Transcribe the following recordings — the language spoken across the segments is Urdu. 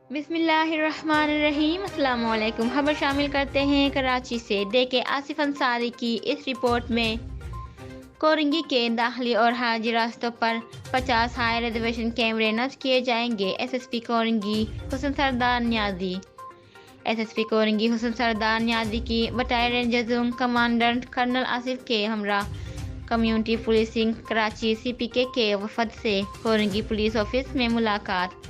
بسم اللہ الرحمن الرحیم۔ السلام علیکم۔ خبر شامل کرتے ہیں کراچی سے۔ دیکھیں آصف انصاری کی اس رپورٹ میں۔ کورنگی کے داخلی اور خارجی راستوں پر 50 ہائی ریزولیشن کیمرے نصب کیے جائیں گے۔ ایس ایس پی کورنگی حسن سردار نیازی۔ ایس ایس پی کورنگی حسن سردار نیازی کی بٹالین جزوم کمانڈنٹ کرنل آصف کے ہمراہ کمیونٹی پولیسنگ کراچی سی پی کے وفد سے کورنگی پولیس آفس میں ملاقات۔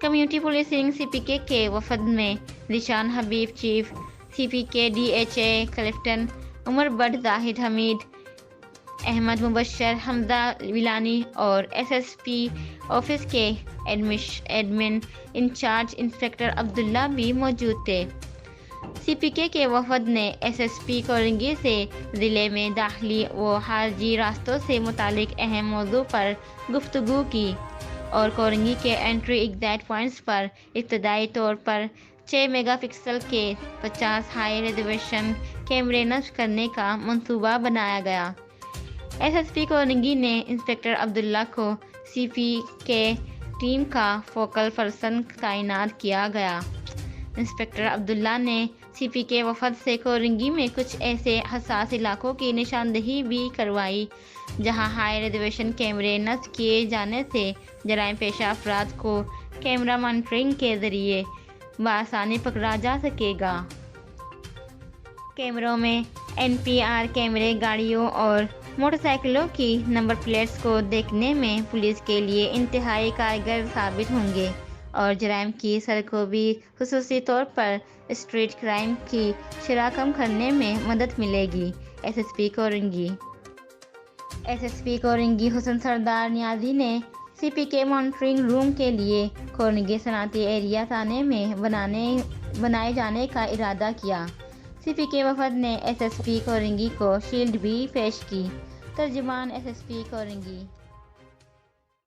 کمیونٹی پولیسنگ سی پی کے وفد میں ذیشان حبیب چیف سی پی کے D H A Clifton Umar Butt Zahid Hameed Ahmed Mubashir Hamza Velani اور ایس ایس پی آفس کے ایڈمن انچارج انسپکٹر عبداللہ بھی موجود تھے۔ سی پی کے وفد نے ایس ایس پی کورنگی سے ضلع میں داخلی و خارجی راستوں سے متعلق اہم موضوع پر گفتگو کی اور کورنگی کے انٹری ایگزٹ پوائنٹس پر ابتدائی طور پر 6 میگا پکسل کے 50 ہائی ریزولیشن کیمرے نصب کرنے کا منصوبہ بنایا گیا۔ ایس ایس پی کورنگی نے انسپکٹر عبداللہ کو سی پی کے ٹیم کا فوکل پرسن تعینات کیا گیا۔ انسپکٹر عبداللہ نے سی پی کے وفد سے کورنگی میں کچھ ایسے حساس علاقوں کی نشاندہی بھی کروائی جہاں ہائی ریزولیشن کیمرے نصب کیے جانے سے جرائم پیشہ افراد کو کیمرہ مانیٹرنگ کے ذریعے بآسانی پکڑا جا سکے گا۔ کیمروں میں این پی آر کیمرے گاڑیوں اور موٹر سائیکلوں کی نمبر پلیٹس کو دیکھنے میں پولیس کے لیے انتہائی کارگر ثابت ہوں گے اور جرائم کی سرکوبی خصوصی طور پر اسٹریٹ کرائم کی شرح کم کرنے میں مدد ملے گی۔ ایس ایس پی کورنگی حسن سردار نیازی نے سی پی کے مانیٹرنگ روم کے لیے کورنگی صنعتی ایریا تھانے میں بنائے جانے کا ارادہ کیا۔ سی پی کے وفد نے ایس ایس پی کورنگی کو شیلڈ بھی پیش کی۔ ترجمان ایس ایس پی کورنگی